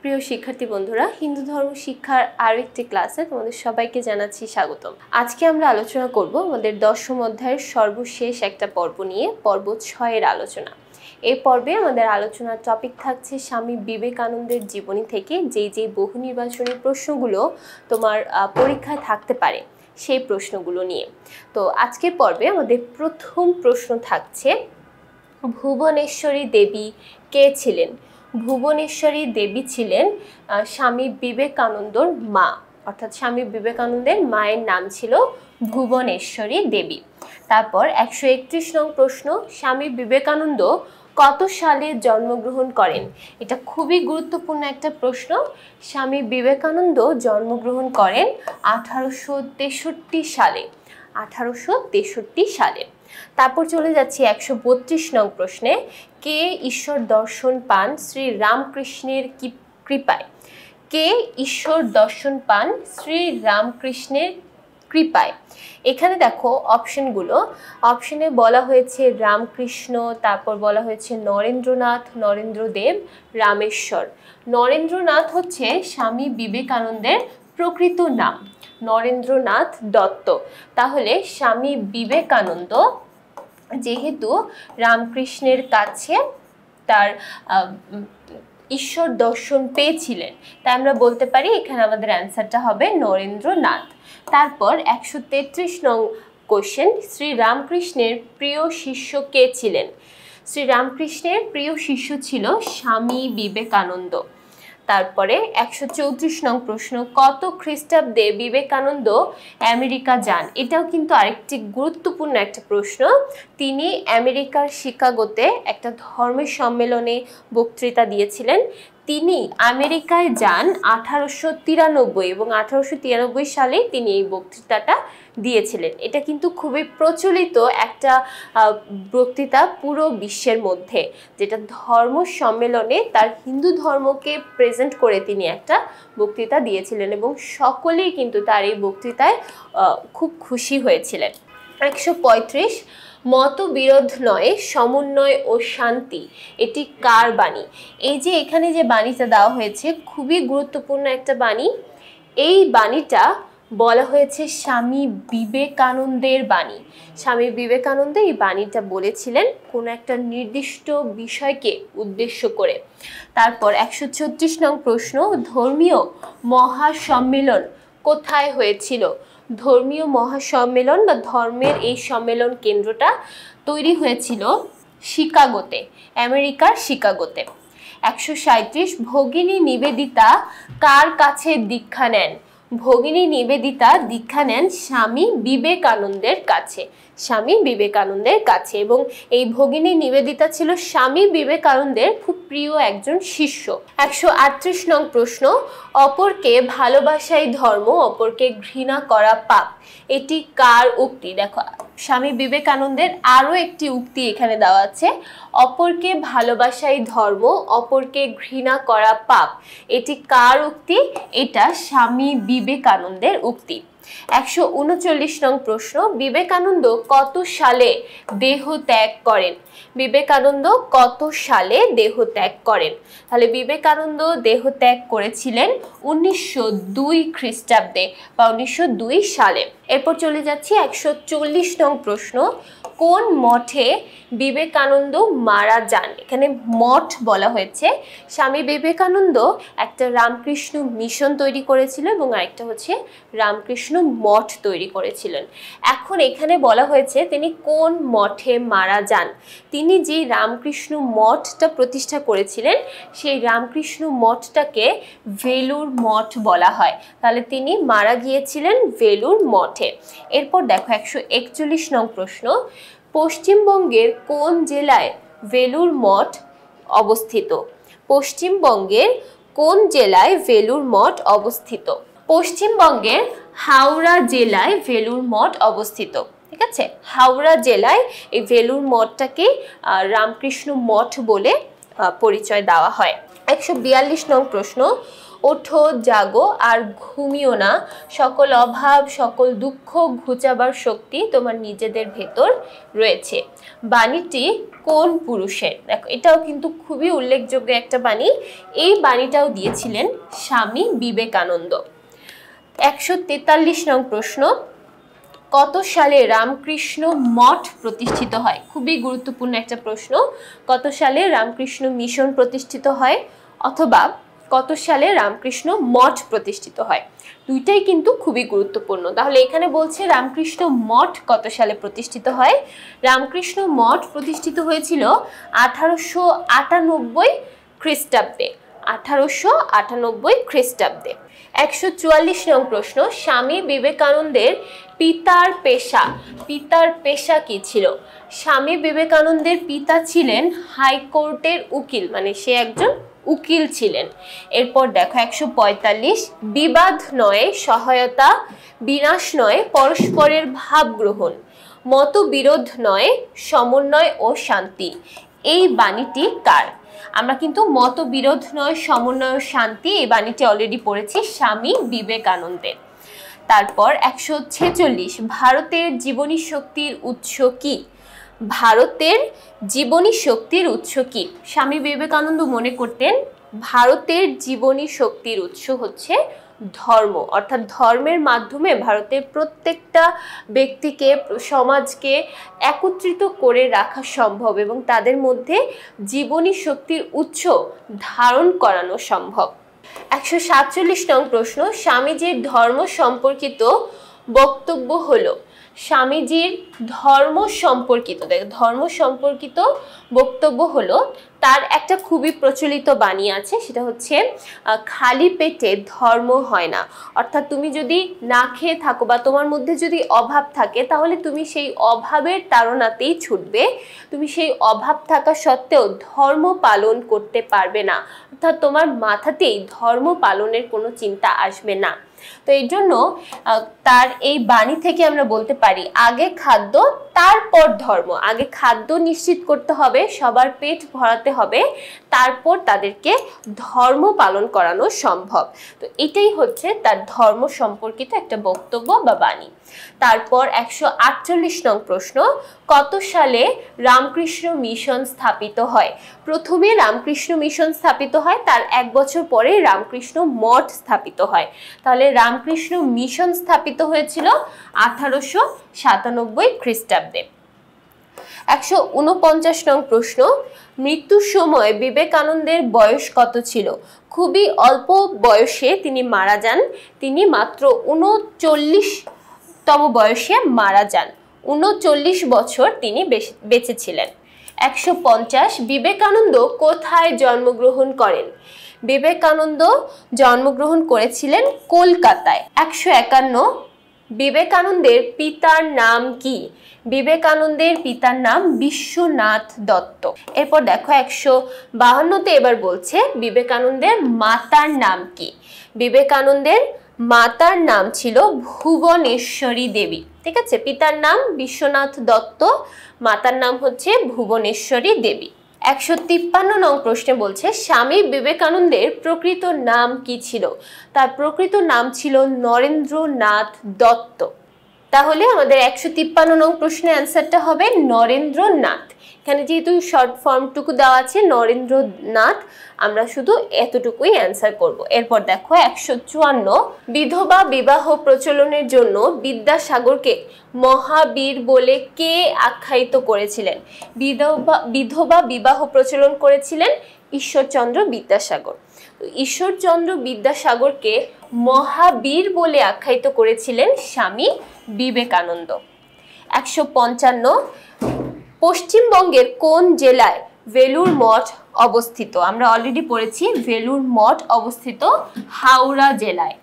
প্রিয় শিক্ষার্থী বন্ধুরা, হিন্দু ধর্ম শিক্ষার আরও একটি ক্লাসে তোমাদের সবাইকে জানাচ্ছি স্বাগতম। আজকে আমরা আলোচনা করব আমাদের দশম অধ্যায়ের সর্বশেষ একটা পর্ব নিয়ে, পর্ব 6 এর আলোচনা। এই পর্বে আমাদের আলোচনার টপিক থাকছে স্বামী বিবেকানন্দের জীবনী থেকে যেই বহু নির্বাচনী প্রশ্নগুলো তোমার পরীক্ষায় থাকতে পারে সেই প্রশ্নগুলো নিয়ে। তো আজকের পর্বে আমাদের প্রথম প্রশ্ন থাকছে, ভুবনেশ্বরী দেবী কে ছিলেন? ভুবনেশ্বরী দেবী ছিলেন স্বামী বিবেকানন্দর মা, অর্থাৎ স্বামী বিবেকানন্দের মায়ের নাম ছিল ভুবনেশ্বরী দেবী। তারপর 131 নং প্রশ্ন, স্বামী বিবেকানন্দ কত সালে জন্মগ্রহণ করেন? এটা খুবই গুরুত্বপূর্ণ একটা প্রশ্ন। স্বামী বিবেকানন্দ জন্মগ্রহণ করেন 1863 সালে। 1863 সালে। তারপর চলে যাচ্ছি 132 নং প্রশ্নে, কে ঈশ্বর দর্শন পান শ্রী রামকৃষ্ণের কৃপায়? কে ঈশ্বর দর্শন পান শ্রী রামকৃষ্ণের কৃপায়? এখানে দেখো অপশনগুলো, অপশনে বলা হয়েছে রামকৃষ্ণ, তারপর বলা হয়েছে নরেন্দ্রনাথ, নরেন্দ্রদেব, রামেশ্বর। নরেন্দ্রনাথ হচ্ছে স্বামী বিবেকানন্দের প্রকৃত নাম, নরেন্দ্রনাথ দত্ত। তাহলে স্বামী বিবেকানন্দ যেহেতু রামকৃষ্ণের কাছে তার ঈশ্বর দর্শন পেয়েছিলেন, তাই আমরা বলতে পারি এখানে আমাদের অ্যান্সারটা হবে নরেন্দ্রনাথ। তারপর 133 নং কোশ্চেন, শ্রী রামকৃষ্ণের প্রিয় শিষ্য কে ছিলেন? শ্রী রামকৃষ্ণের প্রিয় শিষ্য ছিল স্বামী বিবেকানন্দ। তারপরে 134 নং প্রশ্ন, কত খ্রিস্টাব্দে বিবেকানন্দ আমেরিকা যান? এটাও কিন্তু আরেকটি গুরুত্বপূর্ণ একটা প্রশ্ন। তিনি আমেরিকার শিকাগোতে একটা ধর্মের সম্মেলনে বক্তৃতা দিয়েছিলেন। তিনি আমেরিকায় যান 1893 এবং 1893 সালে তিনি এই বক্তৃতাটা দিয়েছিলেন। এটা কিন্তু খুবই প্রচলিত একটা বক্তৃতা পুরো বিশ্বের মধ্যে, যেটা ধর্ম সম্মেলনে তার হিন্দু ধর্মকে প্রেজেন্ট করে তিনি একটা বক্তৃতা দিয়েছিলেন এবং সকলেই কিন্তু তার এই বক্তৃতায় খুব খুশি হয়েছিলেন। 135, মতবিরোধ নয় সমন্বয় ও শান্তি, এটি কার বাণী? এই যে এখানে যে বাণীটা দেওয়া হয়েছে খুবই গুরুত্বপূর্ণ একটা বাণী। এই বাণীটা বলা হয়েছে স্বামী বিবেকানন্দের বাণী। স্বামী বিবেকানন্দ এই বাণীটা বলেছিলেন কোনো একটা নির্দিষ্ট বিষয়কে উদ্দেশ্য করে। তারপর 136 নং প্রশ্ন, ধর্মীয় মহাসম্মেলন কোথায় হয়েছিল? ধর্মীয় মহাসম্মেলন বা ধর্মের এই সম্মেলন কেন্দ্রটা তৈরি হয়েছিল শিকাগোতে, আমেরিকার শিকাগোতে। 137, ভগিনী নিবেদিতা কার কাছে দীক্ষা নেন? ভগিনী নিবেদিতা দীক্ষা নেন স্বামী বিবেকানন্দের কাছে, স্বামী বিবেকানন্দের কাছে। এবং এই ভগিনী নিবেদিতা ছিল স্বামী বিবেকানন্দের খুব প্রিয় একজন শিষ্য। 138 নং প্রশ্ন, অপরকে ভালোবাসাই ধর্ম, অপরকে ঘৃণা করা পাপ, এটি কার উক্তি? দেখো স্বামী বিবেকানন্দের আরও একটি উক্তি এখানে দেওয়া আছে, অপরকে ভালোবাসাই ধর্ম, অপরকে ঘৃণা করা পাপ, এটি কার উক্তি? এটা স্বামী বিবেকানন্দের উক্তি। 139 নং প্রশ্ন, বিবেকানন্দ কত সালে দেহ ত্যাগ করেন? বিবেকানন্দ কত সালে দেহ ত্যাগ করেন? তাহলে বিবেকানন্দ দেহ ত্যাগ করেছিলেন 1902 খ্রিস্টাব্দে বা 1902 সালে। এরপর চলে যাচ্ছি 140 নং প্রশ্ন, কোন মঠে বিবেকানন্দ মারা যান? এখানে মঠ বলা হয়েছে। স্বামী বিবেকানন্দ একটা রামকৃষ্ণ মিশন তৈরি করেছিল এবং আরেকটা হচ্ছে রামকৃষ্ণ মঠ তৈরি করেছিলেন। এখন এখানে বলা হয়েছে তিনি কোন মঠে মারা যান। তিনি যে রামকৃষ্ণ মঠটা প্রতিষ্ঠা করেছিলেন সেই রামকৃষ্ণ মঠটাকে ভেলুর মঠ বলা হয়। তাহলে তিনি মারা গিয়েছিলেন ভেলুর মঠে। এরপর দেখো 141 নং প্রশ্ন, পশ্চিমবঙ্গের কোন জেলায় ভেলুর মঠ অবস্থিত? পশ্চিমবঙ্গের কোন জেলায় ভেলুর মঠ অবস্থিত? পশ্চিমবঙ্গের হাওড়া জেলায় ভেলুর মঠ অবস্থিত। ঠিক আছে, হাওড়া জেলায় এই ভেলুর মঠটাকে রামকৃষ্ণ মঠ বলে পরিচয় দেওয়া হয়। 142 নং প্রশ্ন, ওঠো জাগো আর ঘুমিও না, সকল অভাব সকল দুঃখ ঘুচাবার শক্তি তোমার নিজেদের ভেতর রয়েছে, বাণীটি কোন পুরুষের? দেখো এটাও কিন্তু খুবই উল্লেখযোগ্য একটা বাণী। এই বাণীটাও দিয়েছিলেন স্বামী বিবেকানন্দ। 143 নং প্রশ্ন, কত সালে রামকৃষ্ণ মঠ প্রতিষ্ঠিত হয়? খুবই গুরুত্বপূর্ণ একটা প্রশ্ন। কত সালে রামকৃষ্ণ মিশন প্রতিষ্ঠিত হয় অথবা কত সালে রামকৃষ্ণ মঠ প্রতিষ্ঠিত হয়? দুইটাই কিন্তু খুবই গুরুত্বপূর্ণ। তাহলে এখানে বলছে রামকৃষ্ণ মঠ কত সালে প্রতিষ্ঠিত হয়। রামকৃষ্ণ মঠ প্রতিষ্ঠিত হয়েছিল 1898 খ্রিস্টাব্দে। 1898 খ্রিস্টাব্দে। 144 নং প্রশ্ন, স্বামী বিবেকানন্দের পিতার পেশা কি ছিল? স্বামী বিবেকানন্দের পিতা ছিলেন হাইকোর্টের উকিল, মানে সে একজন উকিল ছিলেন। এরপর দেখো 145, বিবাদ নয় সহায়তা, বিনাশ নয় পরস্পরের ভাব গ্রহণ, মতবিরোধ নয় সমন্বয় ও শান্তি। এই বাণীটি কার? আমরা কিন্তু মতবিরোধ নয় সমন্বয় ও শান্তি এই বাণীটি অলরেডি পড়েছি, স্বামী বিবেকানন্দের। তারপর 146, ভারতের জীবনী শক্তির উৎস কি? ভারতের জীবনী শক্তির উৎস কি? স্বামী বিবেকানন্দ মনে করতেন ভারতের জীবনী শক্তির উৎস হচ্ছে ধর্ম, অর্থাৎ ধর্মের মাধ্যমে ভারতের প্রত্যেকটা ব্যক্তিকে, সমাজকে একত্রিত করে রাখা সম্ভব এবং তাদের মধ্যে জীবনী শক্তির উৎস ধারণ করানো সম্ভব। 147 নং প্রশ্ন, স্বামীজির ধর্ম সম্পর্কিত বক্তব্য হলো। স্বামীজির ধর্ম সম্পর্কিত বক্তব্য হলো, তার একটা খুবই প্রচলিত বাণী আছে, সেটা হচ্ছে খালি পেটে ধর্ম হয় না। অর্থাৎ তুমি যদি না খেয়ে থাকো বা তোমার মধ্যে যদি অভাব থাকে, তাহলে তুমি সেই অভাবের তাড়নাতেই ছুটবে, তুমি সেই অভাব থাকা সত্ত্বেও ধর্ম পালন করতে পারবে না, অর্থাৎ তোমার মাথাতেই ধর্ম পালনের কোনো চিন্তা আসবে না। তো এই জন্য তার এই বাণী থেকে আমরা বলতে পারি আগে খাদ্য তারপর ধর্ম। আগে খাদ্য নিশ্চিত করতে হবে, সবার পেট ভরাতে হবে, তারপর তাদেরকে ধর্ম পালন করানো সম্ভব। তো এটাই হচ্ছে তার ধর্ম সম্পর্কিত একটা বক্তব্য বা বাণী। তারপর 148 নং প্রশ্ন, কত সালে রামকৃষ্ণ মিশন স্থাপিত হয়? প্রথমে রামকৃষ্ণ মিশন স্থাপিত হয়, তার 1 বছর পরে রামকৃষ্ণ মঠ স্থাপিত হয়। তাহলে রামকৃষ্ণ মিশন স্থাপিত হয়েছিল 1897 খ্রিস্টাব্দে। 149 নং প্রশ্ন, মৃত্যুর সময় বিবেকানন্দের বয়স কত ছিল? খুবই অল্প বয়সে তিনি মারা যান, তিনি মাত্র 39তম বয়সে মারা যান। 39 বছর তিনি বেঁচে ছিলেন। 150, বিবেকানন্দ কোথায় জন্মগ্রহণ করেন? বিবেকানন্দ জন্মগ্রহণ করেছিলেন কলকাতায়। 151, বিবেকানন্দের পিতার নাম কি? বিবেকানন্দের পিতার নাম বিশ্বনাথ দত্ত। এরপর দেখো 152তে এবার বলছে বিবেকানন্দের মাতার নাম কি? বিবেকানন্দের মাতার নাম ছিল ভুবনেশ্বরী দেবী। ঠিক আছে, পিতার নাম বিশ্বনাথ দত্ত, মাতার নাম হচ্ছে ভুবনেশ্বরী দেবী। 153 নং প্রশ্নে বলছে স্বামী বিবেকানন্দের প্রকৃত নাম কি ছিল? তার প্রকৃত নাম ছিল নরেন্দ্রনাথ দত্ত। তাহলে আমাদের 153 নং প্রশ্নের অ্যান্সারটা হবে নরেন্দ্রনাথ। এখানে যেহেতু শর্ট ফর্মটুকু দেওয়া আছে নরেন্দ্রনাথ, আমরা শুধু এতটুকুই অ্যান্সার করব। এরপর দেখো 154, বিধবা বিবাহ প্রচলনের জন্য বিদ্যাসাগরকে মহাবীর বলে কে আখ্যায়িত করেছিলেন? বিধবা বিবাহ প্রচলন করেছিলেন ঈশ্বরচন্দ্র বিদ্যাসাগর। ঈশ্বরচন্দ্র বিদ্যাসাগরকে মহাবীর বলে আখ্যায়িত করেছিলেন স্বামী বিবেকানন্দ। 155, পশ্চিমবঙ্গের কোন জেলায় বেলুড় মঠ অবস্থিত? আমরা অলরেডি পড়েছি বেলুড় মঠ অবস্থিত হাওড়া জেলায়।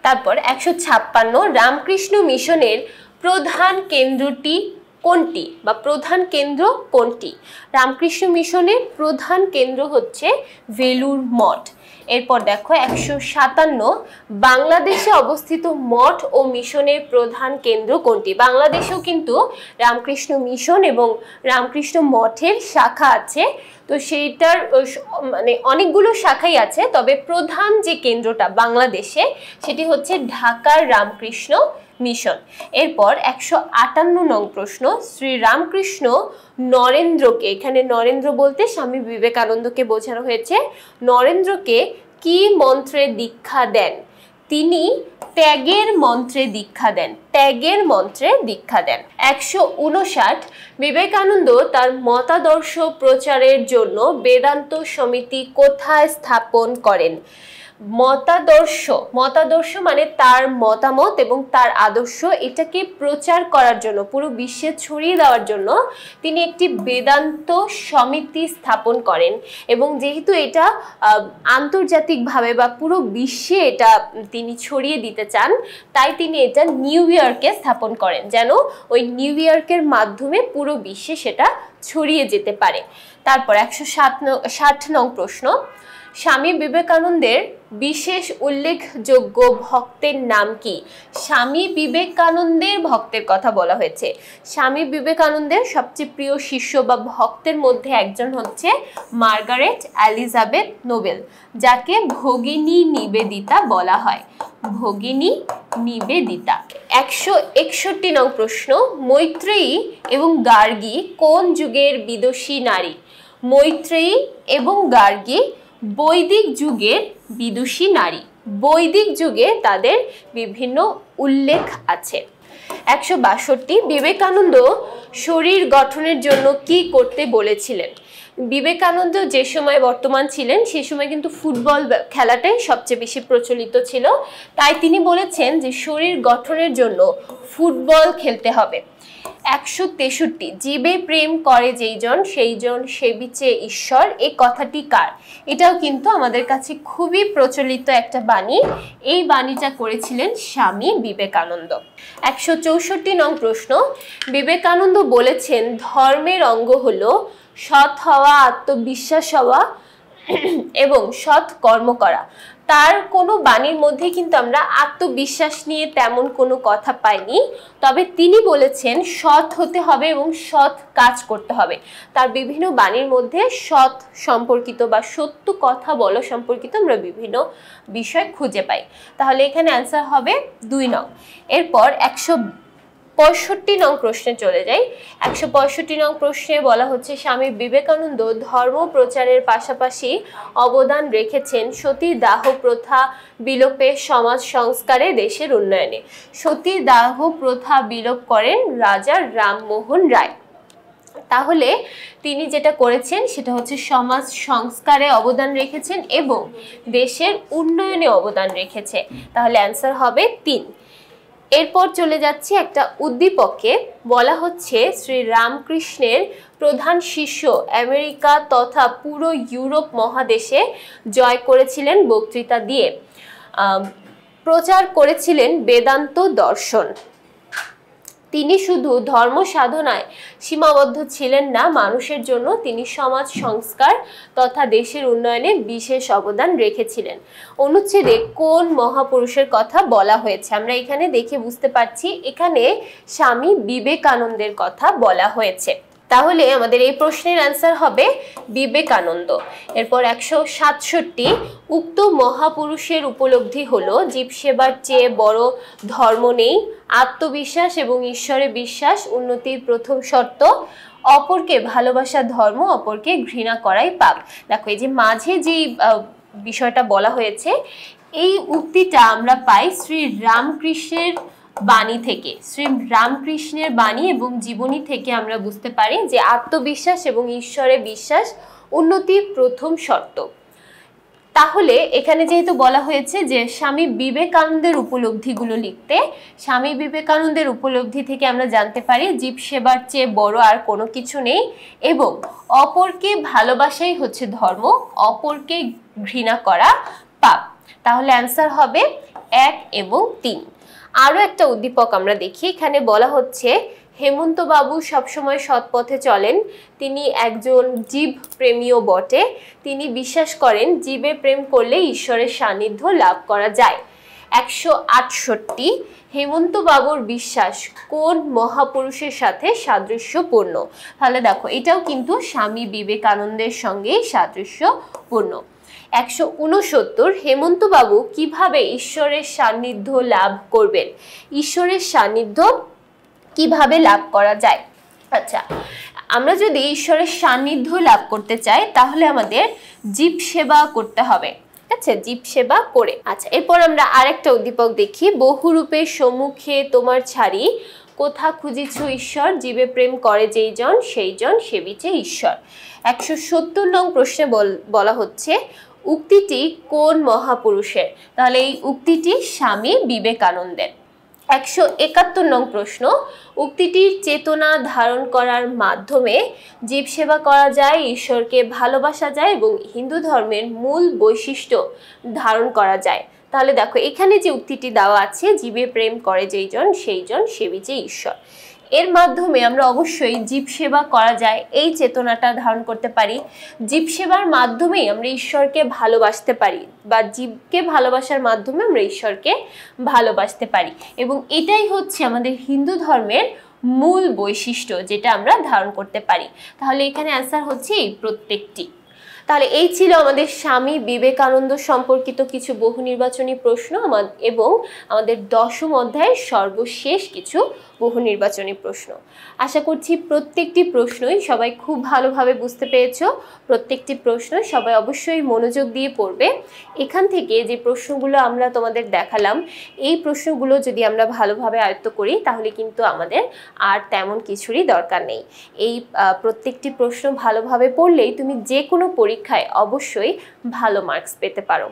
তারপর 156, রামকৃষ্ণ মিশনের প্রধান কেন্দ্রটি কোনটি বা প্রধান কেন্দ্র কোনটি? রামকৃষ্ণ মিশনের প্রধান কেন্দ্র হচ্ছে বেলুড় মঠ। এরপর দেখো 157, বাংলাদেশে অবস্থিত মঠ ও মিশনের প্রধান কেন্দ্র কোনটি? বাংলাদেশেও কিন্তু রামকৃষ্ণ মিশন এবং রামকৃষ্ণ মঠের শাখা আছে, তো সেইটার মানে অনেকগুলো শাখাই আছে, তবে প্রধান যে কেন্দ্রটা বাংলাদেশে সেটি হচ্ছে ঢাকার রামকৃষ্ণ মিশন। এরপর 158 নং প্রশ্ন, শ্রী রামকৃষ্ণ নরেন্দ্রকে, এখানে নরেন্দ্র বলতে স্বামী বিবেকানন্দকে বোঝানো হয়েছে, নরেন্দ্রকে কি মন্ত্রে দীক্ষা দেন? তিনি ত্যাগের মন্ত্রে দীক্ষা দেন, ত্যাগের মন্ত্রে দীক্ষা দেন। 159, বিবেকানন্দ তার মতাদর্শ প্রচারের জন্য বেদান্ত সমিতি কোথায় স্থাপন করেন? মতাদর্শ মানে তার মতামত এবং তার আদর্শ, এটাকে প্রচার করার জন্য, পুরো বিশ্বে ছড়িয়ে দেওয়ার জন্য তিনি একটি বেদান্ত সমিতি স্থাপন করেন। এবং যেহেতু এটা আন্তর্জাতিকভাবে বা পুরো বিশ্বে এটা তিনি ছড়িয়ে দিতে চান, তাই তিনি এটা নিউ ইয়র্কে স্থাপন করেন, যেন ওই নিউ ইয়র্কের মাধ্যমে পুরো বিশ্বে সেটা ছড়িয়ে যেতে পারে। তারপর 160 নং প্রশ্ন, স্বামী বিবেকানন্দের বিশেষ উল্লেখযোগ্য ভক্তের নাম কি? স্বামী বিবেকানন্দের ভক্তের কথা বলা হয়েছে। স্বামী বিবেকানন্দের সবচেয়ে প্রিয় শিষ্য বা ভক্তের মধ্যে একজন হচ্ছে মার্গারেট এলিজাবেথ নোবেল, যাকে ভগিনী নিবেদিতা বলা হয়, ভগিনী নিবেদিতা। 161 নং প্রশ্ন, মৈত্রেয়ী এবং গার্গী কোন যুগের বিদুষী নারী? মৈত্রেয়ী এবং গার্গী বৈদিক যুগের বিদুষী নারী, বৈদিক যুগে তাদের বিভিন্ন উল্লেখ আছে। 162, বিবেকানন্দ শরীর গঠনের জন্য কি করতে বলেছিলেন? বিবেকানন্দ যে সময় বর্তমান ছিলেন সে সময় কিন্তু ফুটবল খেলাটাই সবচেয়ে বেশি প্রচলিত ছিল, তাই তিনি বলেছেন যে শরীর গঠনের জন্য ফুটবল খেলতে হবে। 163, জীবে প্রেম করে যেইজন সেইজন সেবিছে ঈশ্বর, এই কথাটি কার? এটাও কিন্তু আমাদের কাছে খুবই প্রচলিত একটা বাণী, এই বাণীটা করেছিলেন স্বামী বিবেকানন্দ। 164 নং প্রশ্ন, বিবেকানন্দ বলেছেন ধর্মের অঙ্গ হলো সৎ হওয়া, আত্মবিশ্বাস হওয়া এবং সৎ কর্ম করা। তার কোনো বাণীর মধ্যে কিন্তু আমরা আত্মবিশ্বাস নিয়ে তেমন কোনো কথা পাইনি, তবে তিনি বলেছেন সৎ হতে হবে এবং সৎ কাজ করতে হবে। তার বিভিন্ন বাণীর মধ্যে সৎ সম্পর্কিত বা সত্য কথা বলা সম্পর্কিত আমরা বিভিন্ন বিষয় খুঁজে পাই। তাহলে এখানে অ্যান্সার হবে 2 নং। এরপর 165 নং প্রশ্নে চলে যাই। 165 নং প্রশ্নে বলা হচ্ছে স্বামী বিবেকানন্দ ধর্ম প্রচারের পাশাপাশি অবদান রেখেছেন সতী দাহ প্রথা বিলোপে, সমাজ সংস্কারে, দেশের উন্নয়নে। সতী দাহ প্রথা বিলোপ করেন রাজা রামমোহন রায়। তাহলে তিনি যেটা করেছেন সেটা হচ্ছে সমাজ সংস্কারে অবদান রেখেছেন এবং দেশের উন্নয়নে অবদান রেখেছে। তাহলে অ্যান্সার হবে 3। এরপর চলে যাচ্ছি একটা উদ্দীপকে, বলা হচ্ছে শ্রী রামকৃষ্ণের প্রধান শিষ্য আমেরিকা তথা পুরো ইউরোপ মহাদেশে জয় করেছিলেন বক্তৃতা দিয়ে, প্রচার করেছিলেন বেদান্ত দর্শন। তিনি শুধু ধর্ম সাধনায় সীমাবদ্ধ ছিলেন না, মানুষের জন্য তিনি সমাজ সংস্কার তথা দেশের উন্নয়নে বিশেষ অবদান রেখেছিলেন। অনুচ্ছেদে কোন মহাপুরুষের কথা বলা হয়েছে? আমরা এখানে দেখে বুঝতে পারছি এখানে স্বামী বিবেকানন্দের কথা বলা হয়েছে। তাহলে আমাদের এই প্রশ্নের অ্যান্সার হবে বিবেকানন্দ। এরপর 167, উক্ত মহাপুরুষের উপলব্ধি হলো জীব সেবার চেয়ে বড় ধর্ম নেই, আত্মবিশ্বাস এবং ঈশ্বরে বিশ্বাস উন্নতির প্রথম শর্ত, অপরকে ভালোবাসা ধর্ম, অপরকে ঘৃণা করাই পাপ। দেখো এই যে মাঝে যেই বিষয়টা বলা হয়েছে, এই উক্তিটা আমরা পাই শ্রী রামকৃষ্ণের বাণী থেকে। শ্রী রামকৃষ্ণের বাণী এবং জীবনী থেকে আমরা বুঝতে পারি যে আত্মবিশ্বাস এবং ঈশ্বরে বিশ্বাস উন্নতির প্রথম শর্ত। তাহলে এখানে যেহেতু বলা হয়েছে যে স্বামী বিবেকানন্দের উপলব্ধিগুলো লিখতে, স্বামী বিবেকানন্দের উপলব্ধি থেকে আমরা জানতে পারি জীব সেবার চেয়ে বড় আর কোনো কিছু নেই এবং অপরকে ভালোবাসাই হচ্ছে ধর্ম, অপরকে ঘৃণা করা পাপ। তাহলে অ্যান্সার হবে 1 এবং 3। আরও একটা উদ্দীপক আমরা দেখি, এখানে বলা হচ্ছে হেমন্ত বাবু সবসময় সৎ পথে চলেন, তিনি একজন জীব প্রেমীও বটে, তিনি বিশ্বাস করেন জীবে প্রেম করলে ঈশ্বরের সান্নিধ্য লাভ করা যায়। 168 হেমন্ত বাবুর বিশ্বাস কোন মহাপুরুষের সাথে সাদৃশ্যপূর্ণ? তাহলে দেখো এটাও কিন্তু স্বামী বিবেকানন্দের সঙ্গে সাদৃশ্যপূর্ণ। 169 হেমন্ত বাবু কিভাবে ঈশ্বরের সান্নিধ্য লাভ করবেন? ঈশ্বরের সান্নিধ্য কিভাবে লাভ করা যায়? আচ্ছা, আমরা যদি ঈশ্বরের সান্নিধ্য লাভ করতে চাই তাহলে আমাদের জীব সেবা করতে হবে। আচ্ছা, জীব সেবা করে। আচ্ছা, এরপর আমরা আরেকটা উদ্দীপক দেখি। বহুরূপে সম্মুখে তোমার ছাড়ি, কোথা খুঁজিছ ঈশ্বর, জীবে প্রেম করে যেই জন সেই জন সেবিছে ঈশ্বর। 170 নং প্রশ্নে বলা হচ্ছে উক্তিটি কোন মহাপুরুষের? তাহলে এই উক্তিটি স্বামী বিবেকানন্দের। 171 নং প্রশ্ন, উক্তিটির চেতনা ধারণ করার মাধ্যমে জীব সেবা করা যায়, ঈশ্বরকে ভালোবাসা যায় এবং হিন্দু ধর্মের মূল বৈশিষ্ট্য ধারণ করা যায়। তাহলে দেখো এখানে যে উক্তিটি দেওয়া আছে, জীবে প্রেম করে যেই জন সেই জন সেবিছে ঈশ্বর, এর মাধ্যমে আমরা অবশ্যই জীব সেবা করা যায় এই চেতনাটা ধারণ করতে পারি। জীব সেবার মাধ্যমেই আমরা ঈশ্বরকে ভালোবাসতে পারি, বা জীবকে ভালোবাসার মাধ্যমে আমরা ঈশ্বরকে ভালোবাসতে পারি, এবং এটাই হচ্ছে আমাদের হিন্দু ধর্মের মূল বৈশিষ্ট্য যেটা আমরা ধারণ করতে পারি। তাহলে এখানে অ্যান্সার হচ্ছে এই প্রত্যেকটি। তাহলে এই ছিল আমাদের স্বামী বিবেকানন্দ সম্পর্কিত কিছু বহু নির্বাচনী প্রশ্ন এবং আমাদের 10ম অধ্যায়ের সর্বশেষ কিছু বহু নির্বাচনী প্রশ্ন। আশা করছি প্রত্যেকটি প্রশ্নই সবাই খুব ভালোভাবে বুঝতে পেরেছো। প্রত্যেকটি প্রশ্ন সবাই অবশ্যই মনোযোগ দিয়ে পড়বে। এখান থেকে যে প্রশ্নগুলো আমরা তোমাদের দেখালাম, এই প্রশ্নগুলো যদি আমরা ভালোভাবে আয়ত্ত করি তাহলে কিন্তু আমাদের আর তেমন কিছুরই দরকার নেই। এই প্রত্যেকটি প্রশ্ন ভালোভাবে পড়লেই তুমি যে কোনো পরীক্ষায় অবশ্যই ভালো মার্কস পেতে পারো।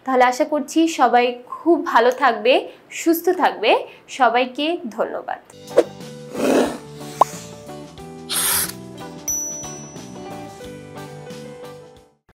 তাহলে আশা করছি সবাই খুব ভালো থাকবে, সুস্থ থাকবে। সবাইকে ধন্যবাদ।